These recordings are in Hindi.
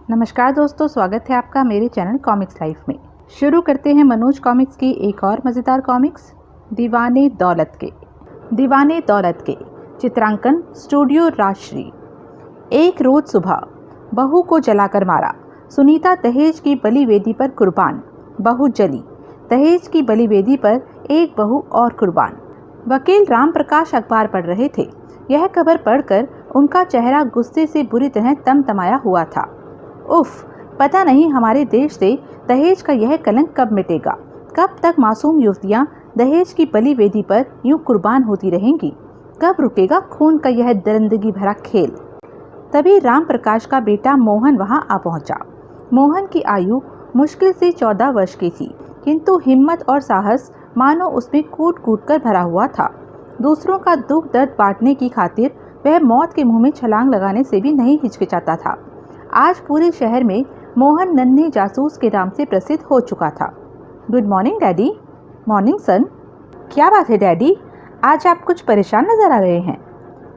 नमस्कार दोस्तों, स्वागत है आपका मेरे चैनल कॉमिक्स लाइफ में। शुरू करते हैं मनोज कॉमिक्स की एक और मज़ेदार कॉमिक्स, दीवाने दौलत के। दीवाने दौलत के चित्रांकन स्टूडियो राजश्री। एक रोज़ सुबह बहू को जलाकर मारा। सुनीता दहेज की बलि वेदी पर कुर्बान। बहू जली। दहेज की बलि वेदी पर एक बहू और कुर्बान। वकील राम प्रकाश अखबार पढ़ रहे थे। यह खबर पढ़कर उनका चेहरा गुस्से से बुरी तरह तमतमाया हुआ था। उफ, पता नहीं हमारे देश से दहेज का यह कलंक कब मिटेगा। कब तक मासूम युवतियां दहेज की बलि वेदी पर यूं कुर्बान होती रहेंगी। कब रुकेगा खून का यह दरिंदगी भरा खेल। तभी राम प्रकाश का बेटा मोहन वहां आ पहुंचा। मोहन की आयु मुश्किल से 14 वर्ष की थी, किंतु हिम्मत और साहस मानो उसमें कूट कूट कर भरा हुआ था। दूसरों का दुख दर्द बांटने की खातिर वह मौत के मुंह में छलांग लगाने से भी नहीं हिचकिचाता था। आज पूरे शहर में मोहन नन्हे जासूस के नाम से प्रसिद्ध हो चुका था। Good morning daddy. Morning son. क्या बात है डैडी, आज आप कुछ परेशान नजर आ रहे हैं।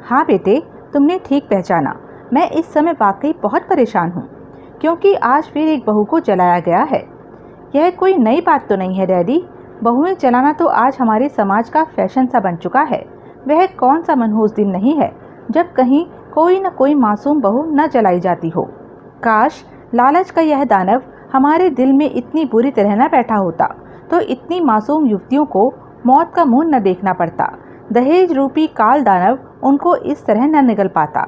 हाँ बेटे, तुमने ठीक पहचाना। मैं इस समय वाकई बहुत परेशान हूँ, क्योंकि आज फिर एक बहू को जलाया गया है। यह कोई नई बात तो नहीं है डैडी। बहुएं जलाना तो आज हमारे समाज का फैशन सा बन चुका है। वह कौन सा मनहूस दिन नहीं है जब कहीं कोई न कोई मासूम बहू न जलाई जाती हो। काश लालच का यह दानव हमारे दिल में इतनी बुरी तरह न बैठा होता तो इतनी मासूम युवतियों को मौत का मुंह न देखना पड़ता। दहेज रूपी काल दानव उनको इस तरह न निगल पाता।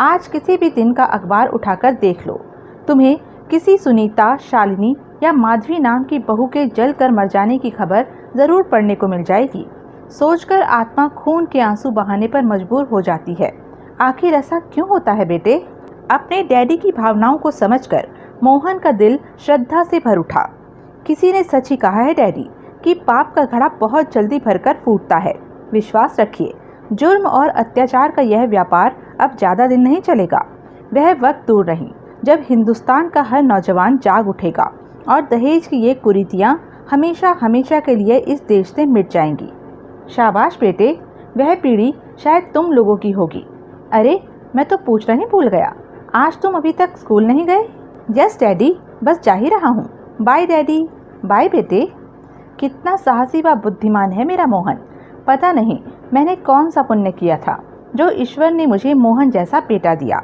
आज किसी भी दिन का अखबार उठाकर देख लो, तुम्हें किसी सुनीता, शालिनी या माधवी नाम की बहू के जल कर मर जाने की खबर ज़रूर पढ़ने को मिल जाएगी। सोचकर आत्मा खून के आंसू बहाने पर मजबूर हो जाती है। आखिर ऐसा क्यों होता है बेटे? अपने डैडी की भावनाओं को समझकर मोहन का दिल श्रद्धा से भर उठा। किसी ने सच ही कहा है डैडी कि पाप का घड़ा बहुत जल्दी भरकर फूटता है। विश्वास रखिए, जुर्म और अत्याचार का यह व्यापार अब ज़्यादा दिन नहीं चलेगा। वह वक्त दूर नहीं जब हिंदुस्तान का हर नौजवान जाग उठेगा और दहेज की ये कुरीतियाँ हमेशा हमेशा के लिए इस देश से मिट जाएंगी। शाबाश बेटे, वह पीढ़ी शायद तुम लोगों की होगी। अरे, मैं तो पूछना ही भूल गया, आज तुम अभी तक स्कूल नहीं गए? यस डैडी, बस जा ही रहा हूँ। Bye daddy. बाय बेटे। कितना साहसी व बुद्धिमान है मेरा मोहन। पता नहीं मैंने कौन सा पुण्य किया था जो ईश्वर ने मुझे मोहन जैसा बेटा दिया।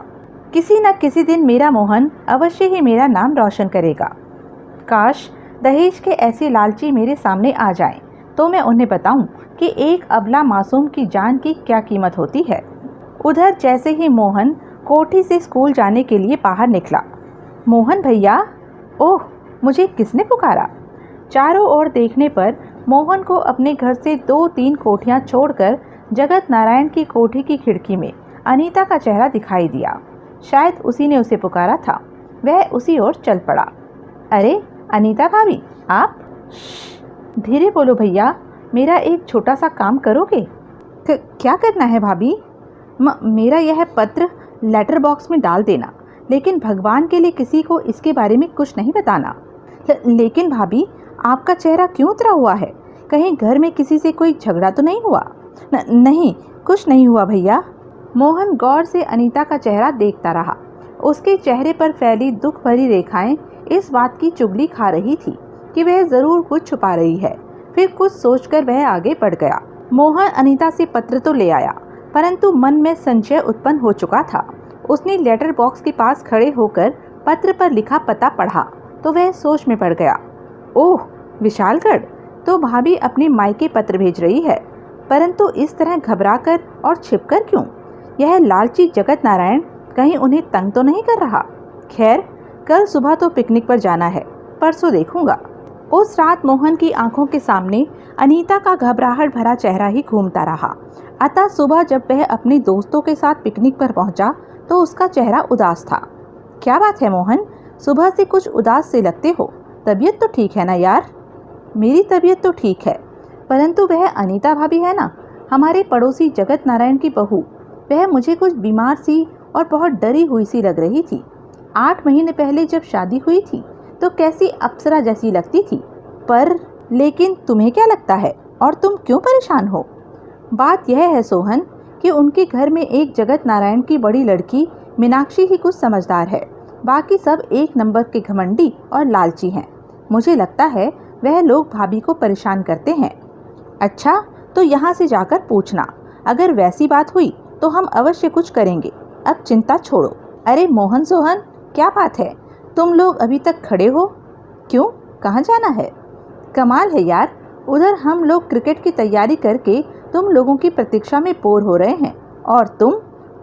किसी न किसी दिन मेरा मोहन अवश्य ही मेरा नाम रोशन करेगा। काश दहेज के ऐसे लालची मेरे सामने आ जाएं, तो मैं उन्हें बताऊं कि एक अबला मासूम की जान की क्या कीमत होती है। उधर जैसे ही मोहन कोठी से स्कूल जाने के लिए बाहर निकला। मोहन भैया। ओह, मुझे किसने पुकारा? चारों ओर देखने पर मोहन को अपने घर से 2-3 कोठियां छोड़कर जगत नारायण की कोठी की खिड़की में अनीता का चेहरा दिखाई दिया। शायद उसी ने उसे पुकारा था। वह उसी ओर चल पड़ा। अरे अनीता भाभी, आप? धीरे बोलो भैया, मेरा एक छोटा सा काम करोगे? क्या करना है भाभी? मेरा यह पत्र लेटर बॉक्स में डाल देना, लेकिन भगवान के लिए किसी को इसके बारे में कुछ नहीं बताना। लेकिन भाभी, आपका चेहरा क्यों उतरा हुआ है? कहीं घर में किसी से कोई झगड़ा तो नहीं हुआ? नहीं, कुछ नहीं हुआ भैया। मोहन गौर से अनीता का चेहरा देखता रहा। उसके चेहरे पर फैली दुख भरी रेखाएं इस बात की चुगली खा रही थी कि वह ज़रूर कुछ छुपा रही है। फिर कुछ सोचकर वह आगे बढ़ गया। मोहन अनीता से पत्र तो ले आया, परंतु मन में संशय उत्पन्न हो चुका था। उसने लेटर बॉक्स के पास खड़े होकर पत्र पर लिखा पता पढ़ा तो वह सोच में पड़ गया। ओह, विशालगढ़, तो भाभी अपने मायके पत्र भेज रही है, परंतु इस तरह घबराकर और छिपकर क्यों? यह लालची जगत नारायण कहीं उन्हें तंग तो नहीं कर रहा? खैर, कल सुबह तो पिकनिक पर जाना है, परसों देखूंगा। उस रात मोहन की आंखों के सामने अनीता का घबराहट भरा चेहरा ही घूमता रहा। अतः सुबह जब वह अपने दोस्तों के साथ पिकनिक पर पहुंचा तो उसका चेहरा उदास था। क्या बात है मोहन, सुबह से कुछ उदास से लगते हो? तबीयत तो ठीक है ना यार? मेरी तबीयत तो ठीक है, परंतु वह अनीता भाभी है ना, हमारे पड़ोसी जगत नारायण की बहू, वह मुझे कुछ बीमार सी और बहुत डरी हुई सी लग रही थी। 8 महीने पहले जब शादी हुई थी तो कैसी अप्सरा जैसी लगती थी, पर लेकिन तुम्हें क्या लगता है और तुम क्यों परेशान हो? बात यह है सोहन कि उनके घर में एक जगत नारायण की बड़ी लड़की मीनाक्षी ही कुछ समझदार है। बाकी सब एक नंबर के घमंडी और लालची हैं। मुझे लगता है वह लोग भाभी को परेशान करते हैं। अच्छा, तो यहाँ से जाकर पूछना, अगर वैसी बात हुई तो हम अवश्य कुछ करेंगे। अब चिंता छोड़ो। अरे मोहन सोहन, क्या बात है, तुम लोग अभी तक खड़े हो? क्यों, कहाँ जाना है? कमाल है यार, उधर हम लोग क्रिकेट की तैयारी करके तुम लोगों की प्रतीक्षा में बोर हो रहे हैं और तुम?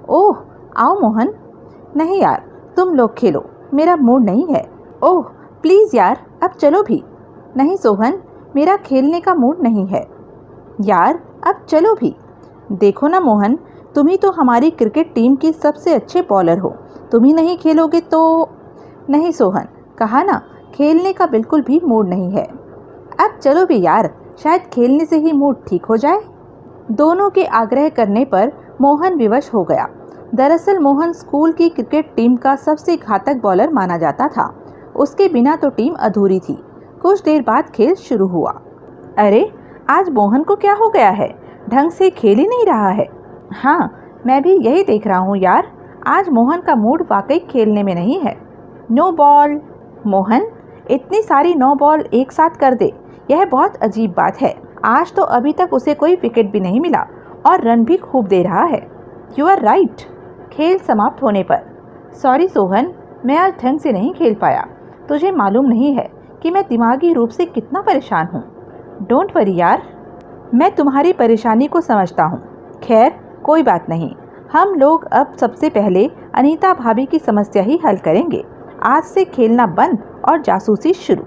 ओह, आओ मोहन। नहीं यार, तुम लोग खेलो, मेरा मूड नहीं है। ओह प्लीज़ यार, अब चलो भी। नहीं सोहन, मेरा खेलने का मूड नहीं है। यार अब चलो भी। देखो ना मोहन, तुम ही तो हमारी क्रिकेट टीम की सबसे अच्छे बॉलर हो, तुम ही नहीं खेलोगे तो? नहीं सोहन, कहा ना, खेलने का बिल्कुल भी मूड नहीं है। अब चलो भी यार, शायद खेलने से ही मूड ठीक हो जाए। दोनों के आग्रह करने पर मोहन विवश हो गया। दरअसल मोहन स्कूल की क्रिकेट टीम का सबसे घातक बॉलर माना जाता था। उसके बिना तो टीम अधूरी थी। कुछ देर बाद खेल शुरू हुआ। अरे, आज मोहन को क्या हो गया है? ढंग से खेल ही नहीं रहा है। हाँ, मैं भी यही देख रहा हूँ यार, आज मोहन का मूड वाकई खेलने में नहीं है। No ball. मोहन, इतनी सारी नो बॉल एक साथ कर दे, यह बहुत अजीब बात है। आज तो अभी तक उसे कोई विकेट भी नहीं मिला और रन भी खूब दे रहा है। You are right. खेल समाप्त होने पर, सॉरी सोहन, मैं आज ढंग से नहीं खेल पाया। तुझे मालूम नहीं है कि मैं दिमागी रूप से कितना परेशान हूँ। डोंट वरी यार, मैं तुम्हारी परेशानी को समझता हूँ। खैर कोई बात नहीं, हम लोग अब सबसे पहले अनीता भाभी की समस्या ही हल करेंगे। आज से खेलना बंद और जासूसी शुरू।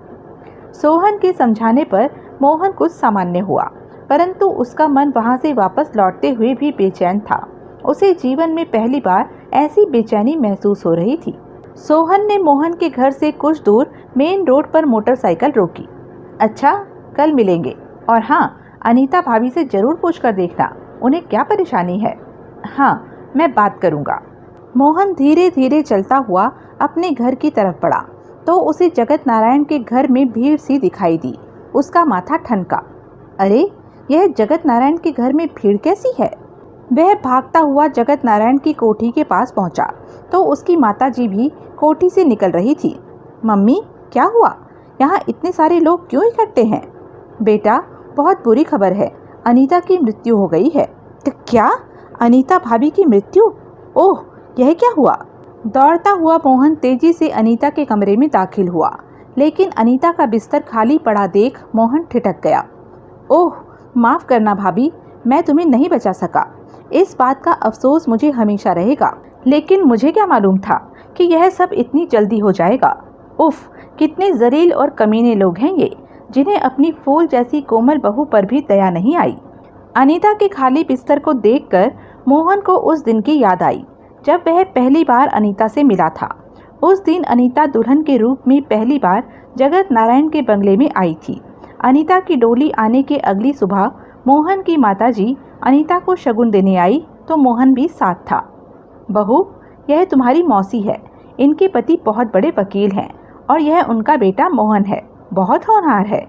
सोहन के समझाने पर मोहन कुछ सामान्य हुआ, परंतु उसका मन वहां से वापस लौटते हुए भी बेचैन था। उसे जीवन में पहली बार ऐसी बेचैनी महसूस हो रही थी। सोहन ने मोहन के घर से कुछ दूर मेन रोड पर मोटरसाइकिल रोकी। अच्छा, कल मिलेंगे, और हाँ, अनीता भाभी से जरूर पूछकर देखना उन्हें क्या परेशानी है। हाँ, मैं बात करूँगा। मोहन धीरे धीरे चलता हुआ अपने घर की तरफ बढ़ा तो उसे जगत नारायण के घर में भीड़ सी दिखाई दी। उसका माथा ठनका। अरे, यह जगत नारायण के घर में भीड़ कैसी है? वह भागता हुआ जगत नारायण की कोठी के पास पहुंचा तो उसकी माताजी भी कोठी से निकल रही थी। मम्मी, क्या हुआ? यहाँ इतने सारे लोग क्यों इकट्ठे हैं? बेटा, बहुत बुरी खबर है, अनीता की मृत्यु हो गई है। क्या? अनीता भाभी की मृत्यु? ओह, यह क्या हुआ? दौड़ता हुआ मोहन तेजी से अनीता के कमरे में दाखिल हुआ, लेकिन अनीता का बिस्तर खाली पड़ा देख मोहन ठिठक गया। ओह, माफ़ करना भाभी, मैं तुम्हें नहीं बचा सका। इस बात का अफसोस मुझे हमेशा रहेगा, लेकिन मुझे क्या मालूम था कि यह सब इतनी जल्दी हो जाएगा। उफ, कितने जलील और कमीने लोग हैं ये, जिन्हें अपनी फूल जैसी कोमल बहू पर भी दया नहीं आई। अनीता के खाली बिस्तर को देखकर मोहन को उस दिन की याद आई जब वह पहली बार अनीता से मिला था। उस दिन अनीता दुल्हन के रूप में पहली बार जगत नारायण के बंगले में आई थी। अनीता की डोली आने के अगली सुबह मोहन की माताजी अनीता को शगुन देने आई तो मोहन भी साथ था। बहू, यह तुम्हारी मौसी है। इनके पति बहुत बड़े वकील हैं और यह उनका बेटा मोहन है, बहुत होनहार है।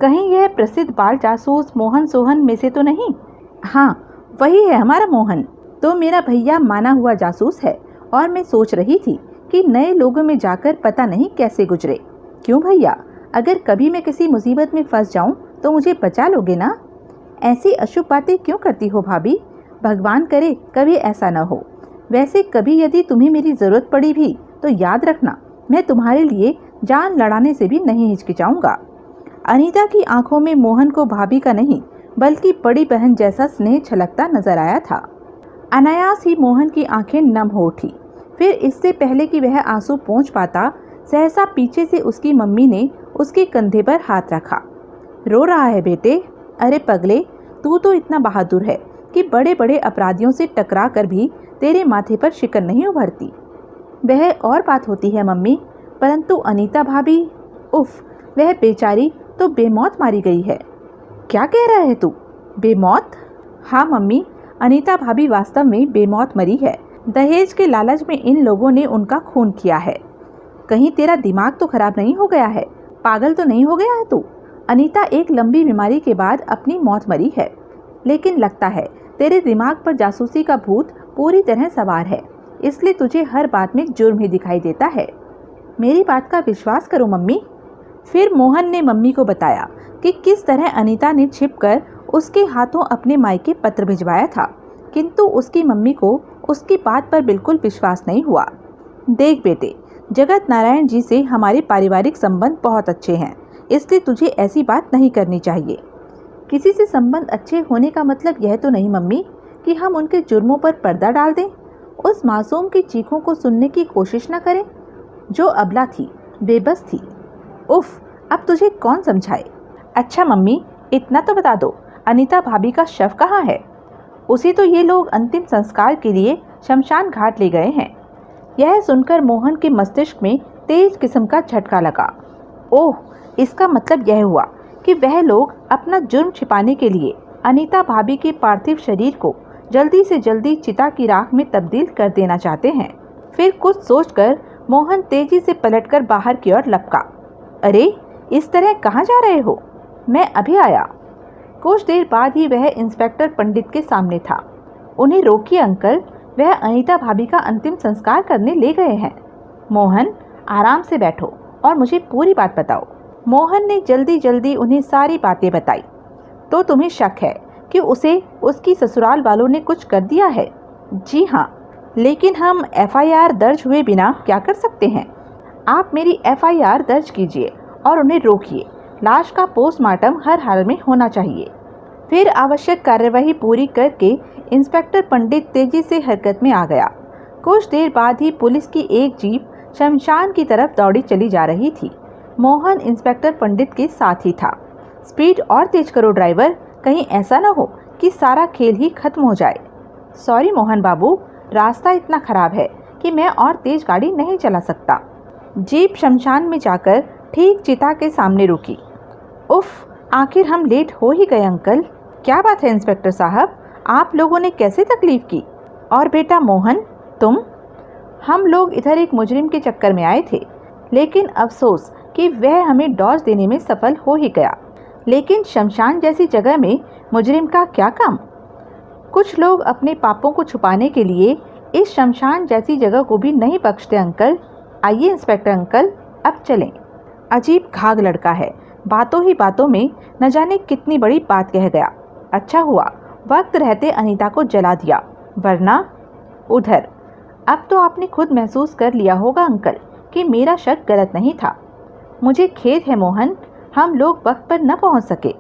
कहीं यह प्रसिद्ध बाल जासूस मोहन सोहन में से तो नहीं? हाँ, वही है हमारा मोहन। तो मेरा भैया माना हुआ जासूस है और मैं सोच रही थी कि नए लोगों में जाकर पता नहीं कैसे गुजरे। क्यों भैया, अगर कभी मैं किसी मुसीबत में फंस जाऊं तो मुझे बचा लोगे ना? ऐसी अशुभ बातें क्यों करती हो भाभी? भगवान करे कभी ऐसा न हो। वैसे कभी यदि तुम्हें मेरी ज़रूरत पड़ी भी तो याद रखना, मैं तुम्हारे लिए जान लड़ाने से भी नहीं हिचकिचाऊंगा। अनीता की आंखों में मोहन को भाभी का नहीं बल्कि बड़ी बहन जैसा स्नेह छलकता नजर आया था। अनायास ही मोहन की आंखें नम हो उठी। फिर इससे पहले कि वह आंसू पोंछ पाता, सहसा पीछे से उसकी मम्मी ने उसके कंधे पर हाथ रखा। रो रहा है बेटे? अरे पगले, तू तो इतना बहादुर है कि बड़े बड़े अपराधियों से टकरा कर भी तेरे माथे पर शिकन नहीं उभरती। वह और बात होती है मम्मी, परंतु अनीता भाभी, उफ, वह बेचारी तो बेमौत मारी गई है। क्या कह रहा है तू? बेमौत? हाँ मम्मी, अनीता भाभी वास्तव में बेमौत मरी है। दहेज के लालच में इन लोगों ने उनका खून किया है। कहीं तेरा दिमाग तो खराब नहीं हो गया है? पागल तो नहीं हो गया है तू? अनीता एक लंबी बीमारी के बाद अपनी मौत मरी है, लेकिन लगता है तेरे दिमाग पर जासूसी का भूत पूरी तरह सवार है। इसलिए तुझे हर बात में जुर्म ही दिखाई देता है। मेरी बात का विश्वास करो मम्मी। फिर मोहन ने मम्मी को बताया कि किस तरह अनीता ने छिपकर उसके हाथों अपने मायके पत्र भिजवाया था, किंतु उसकी मम्मी को उसकी बात पर बिल्कुल विश्वास नहीं हुआ। देख बेटे, जगत नारायण जी से हमारे पारिवारिक संबंध बहुत अच्छे हैं, इसलिए तुझे ऐसी बात नहीं करनी चाहिए। किसी से संबंध अच्छे होने का मतलब यह तो नहीं मम्मी कि हम उनके जुर्मों पर पर्दा डाल दें, उस मासूम की चीखों को सुनने की कोशिश न करें जो अबला थी, बेबस थी। उफ, अब तुझे कौन समझाए। अच्छा मम्मी, इतना तो बता दो, अनीता भाभी का शव कहाँ है? उसे तो ये लोग अंतिम संस्कार के लिए शमशान घाट ले गए हैं। यह सुनकर मोहन के मस्तिष्क में तेज किस्म का झटका लगा। ओह, इसका मतलब यह हुआ कि वह लोग अपना जुर्म छिपाने के लिए अनीता भाभी के पार्थिव शरीर को जल्दी से जल्दी चिता की राख में तब्दील कर देना चाहते हैं। फिर कुछ सोचकर मोहन तेजी से पलटकर बाहर की ओर लपका। अरे, इस तरह कहाँ जा रहे हो? मैं अभी आया। कुछ देर बाद ही वह इंस्पेक्टर पंडित के सामने था। उन्हें रोकिए अंकल, वह अनीता भाभी का अंतिम संस्कार करने ले गए हैं। मोहन, आराम से बैठो और मुझे पूरी बात बताओ। मोहन ने जल्दी जल्दी उन्हें सारी बातें बताई। तो तुम्हें शक है कि उसे उसकी ससुराल वालों ने कुछ कर दिया है? जी हाँ, लेकिन हम एफआईआर दर्ज हुए बिना क्या कर सकते हैं? आप मेरी एफआईआर दर्ज कीजिए और उन्हें रोकिए। लाश का पोस्टमार्टम हर हाल में होना चाहिए। फिर आवश्यक कार्यवाही पूरी करके इंस्पेक्टर पंडित तेजी से हरकत में आ गया। कुछ देर बाद ही पुलिस की एक जीप शमशान की तरफ दौड़ी चली जा रही थी। मोहन इंस्पेक्टर पंडित के साथ ही था। स्पीड और तेज करो ड्राइवर, कहीं ऐसा ना हो कि सारा खेल ही खत्म हो जाए। सॉरी मोहन बाबू, रास्ता इतना खराब है कि मैं और तेज गाड़ी नहीं चला सकता। जीप शमशान में जाकर ठीक चिता के सामने रुकी। उफ, आखिर हम लेट हो ही गए अंकल। क्या बात है इंस्पेक्टर साहब, आप लोगों ने कैसे तकलीफ की? और बेटा मोहन, तुम? हम लोग इधर एक मुजरिम के चक्कर में आए थे, लेकिन अफसोस कि वह हमें डॉज देने में सफल हो ही गया। लेकिन शमशान जैसी जगह में मुजरिम का क्या काम? कुछ लोग अपने पापों को छुपाने के लिए इस शमशान जैसी जगह को भी नहीं बख्शते अंकल। आइए इंस्पेक्टर अंकल, अब चलें। अजीब घाघ लड़का है, बातों ही बातों में न जाने कितनी बड़ी बात कह गया। अच्छा हुआ वक्त रहते अनीता को जला दिया, वरना उधर। अब तो आपने खुद महसूस कर लिया होगा अंकल कि मेरा शक गलत नहीं था। मुझे खेद है मोहन, हम लोग वक्त पर न पहुंच सके,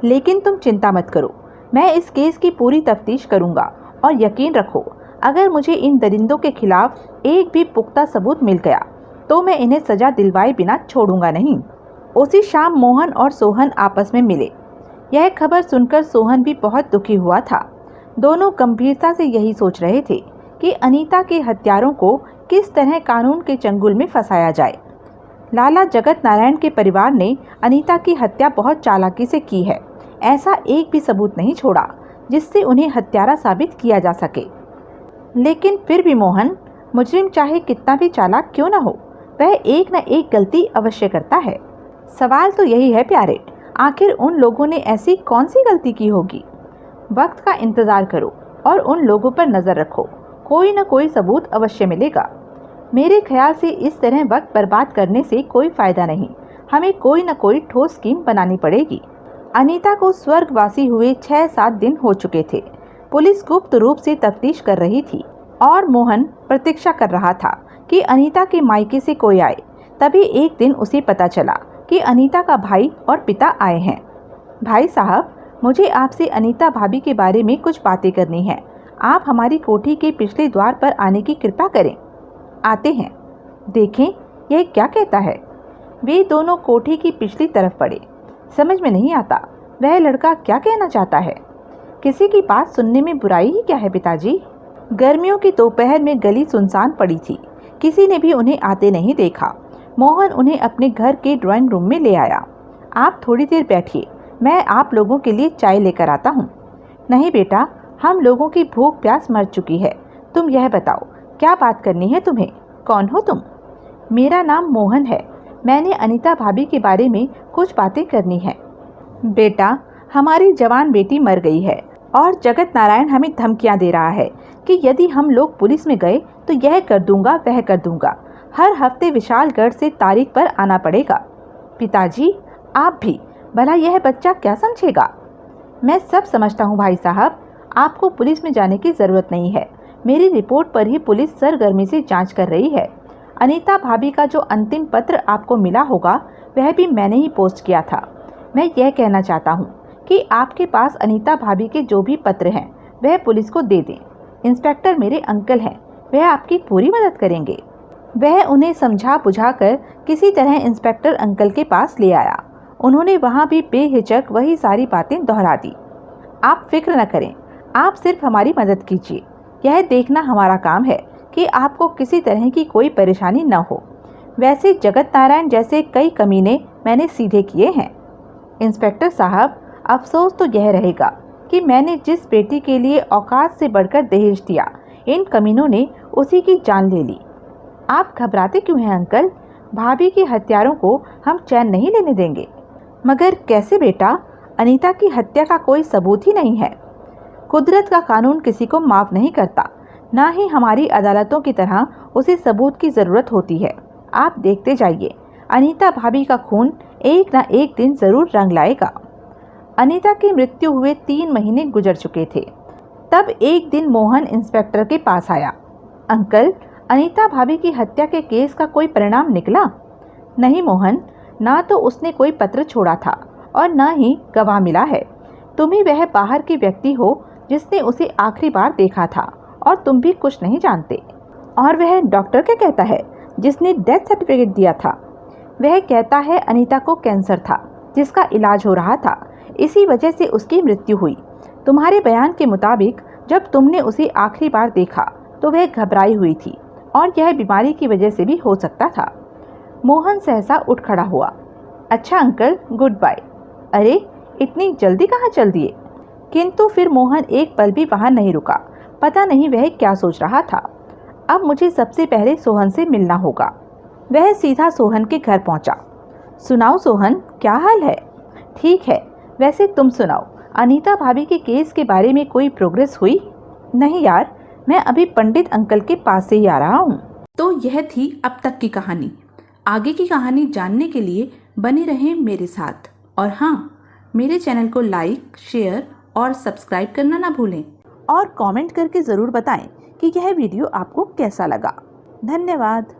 लेकिन तुम चिंता मत करो, मैं इस केस की पूरी तफ्तीश करूंगा और यकीन रखो, अगर मुझे इन दरिंदों के खिलाफ एक भी पुख्ता सबूत मिल गया तो मैं इन्हें सजा दिलवाए बिना छोड़ूंगा नहीं। उसी शाम मोहन और सोहन आपस में मिले। यह खबर सुनकर सोहन भी बहुत दुखी हुआ था। दोनों गंभीरता से यही सोच रहे थे कि अनीता के हत्यारों को किस तरह कानून के चंगुल में फंसाया जाए। लाला जगत नारायण के परिवार ने अनीता की हत्या बहुत चालाकी से की है। ऐसा एक भी सबूत नहीं छोड़ा जिससे उन्हें हत्यारा साबित किया जा सके। लेकिन फिर भी मोहन, मुजरिम चाहे कितना भी चालाक क्यों न हो, वह एक न एक गलती अवश्य करता है। सवाल तो यही है प्यारे, आखिर उन लोगों ने ऐसी कौन सी गलती की होगी? वक्त का इंतज़ार करो और उन लोगों पर नज़र रखो, कोई न कोई सबूत अवश्य मिलेगा। मेरे ख्याल से इस तरह वक्त बर्बाद करने से कोई फ़ायदा नहीं, हमें कोई न कोई ठोस स्कीम बनानी पड़ेगी। अनीता को स्वर्गवासी हुए 6-7 दिन हो चुके थे। पुलिस गुप्त रूप से तफ्तीश कर रही थी और मोहन प्रतीक्षा कर रहा था कि अनीता के मायके से कोई आए। तभी एक दिन उसे पता चला कि अनीता का भाई और पिता आए हैं। भाई साहब, मुझे आपसे अनीता भाभी के बारे में कुछ बातें करनी है। आप हमारी कोठी के पिछले द्वार पर आने की कृपा करें। आते हैं। देखें यह क्या कहता है। वे दोनों कोठी की पिछली तरफ पड़े। समझ में नहीं आता वह लड़का क्या कहना चाहता है। किसी की बात सुनने में बुराई ही क्या है पिताजी। गर्मियों की दोपहर में गली सुनसान पड़ी थी, किसी ने भी उन्हें आते नहीं देखा। मोहन उन्हें अपने घर के ड्राइंग रूम में ले आया। आप थोड़ी देर बैठिए, मैं आप लोगों के लिए चाय लेकर आता हूँ। नहीं बेटा, हम लोगों की भूख प्यास मर चुकी है। तुम यह बताओ, क्या बात करनी है तुम्हें? कौन हो तुम? मेरा नाम मोहन है। मैंने अनीता भाभी के बारे में कुछ बातें करनी है। बेटा, हमारी जवान बेटी मर गई है। और जगत नारायण हमें धमकियां दे रहा है कि यदि हम लोग पुलिस में गए तो यह कर दूंगा वह कर दूंगा। हर हफ्ते विशालगढ़ से तारीख पर आना पड़ेगा। पिताजी आप भी, भला यह बच्चा क्या समझेगा? मैं सब समझता हूँ भाई साहब, आपको पुलिस में जाने की ज़रूरत नहीं है। मेरी रिपोर्ट पर ही पुलिस सरगर्मी से जांच कर रही है। अनीता भाभी का जो अंतिम पत्र आपको मिला होगा वह भी मैंने ही पोस्ट किया था। मैं यह कहना चाहता हूँ कि आपके पास अनीता भाभी के जो भी पत्र हैं वह पुलिस को दे दें। इंस्पेक्टर मेरे अंकल हैं, वह आपकी पूरी मदद करेंगे। वह उन्हें समझा बुझाकर किसी तरह इंस्पेक्टर अंकल के पास ले आया। उन्होंने वहाँ भी बेहिचक वही सारी बातें दोहरा दी। आप फिक्र न करें, आप सिर्फ हमारी मदद कीजिए। यह देखना हमारा काम है कि आपको किसी तरह की कोई परेशानी न हो। वैसे जगत नारायण जैसे कई कमीने मैंने सीधे किए हैं। इंस्पेक्टर साहब, अफसोस तो यह रहेगा कि मैंने जिस बेटी के लिए औकात से बढ़कर दहेज दिया, इन कमीनों ने उसी की जान ले ली। आप घबराते क्यों हैं अंकल? भाभी के हत्यारों को हम चैन नहीं लेने देंगे। मगर कैसे बेटा? अनीता की हत्या का कोई सबूत ही नहीं है। कुदरत का कानून किसी को माफ़ नहीं करता, ना ही हमारी अदालतों की तरह उसे सबूत की ज़रूरत होती है। आप देखते जाइए, अनीता भाभी का खून एक ना एक दिन ज़रूर रंग लाएगा। अनीता की मृत्यु हुए 3 महीने गुजर चुके थे। तब एक दिन मोहन इंस्पेक्टर के पास आया। अंकल, अनीता भाभी की हत्या के केस का कोई परिणाम निकला? नहीं मोहन, ना तो उसने कोई पत्र छोड़ा था और ना ही गवाह मिला है। तुम ही वह बाहर की व्यक्ति हो जिसने उसे आखिरी बार देखा था और तुम भी कुछ नहीं जानते। और वह डॉक्टर क्या कहता है जिसने डेथ सर्टिफिकेट दिया था? वह कहता है अनीता को कैंसर था जिसका इलाज हो रहा था, इसी वजह से उसकी मृत्यु हुई। तुम्हारे बयान के मुताबिक जब तुमने उसे आखिरी बार देखा तो वह घबराई हुई थी और यह बीमारी की वजह से भी हो सकता था। मोहन सहसा उठ खड़ा हुआ। अच्छा अंकल, गुड बाय। अरे इतनी जल्दी कहाँ चल दिए? किंतु फिर मोहन एक पल भी वहाँ नहीं रुका। पता नहीं वह क्या सोच रहा था। अब मुझे सबसे पहले सोहन से मिलना होगा। वह सीधा सोहन के घर पहुँचा। सुनाओ सोहन, क्या हाल है? ठीक है, वैसे तुम सुनाओ, अनीता भाभी के केस के बारे में कोई प्रोग्रेस हुई? नहीं यार, मैं अभी पंडित अंकल के पास से ही आ रहा हूँ। तो यह थी अब तक की कहानी। आगे की कहानी जानने के लिए बने रहें मेरे साथ। और हाँ, मेरे चैनल को लाइक, शेयर और सब्सक्राइब करना ना भूलें। और कमेंट करके ज़रूर बताएं कि यह वीडियो आपको कैसा लगा। धन्यवाद।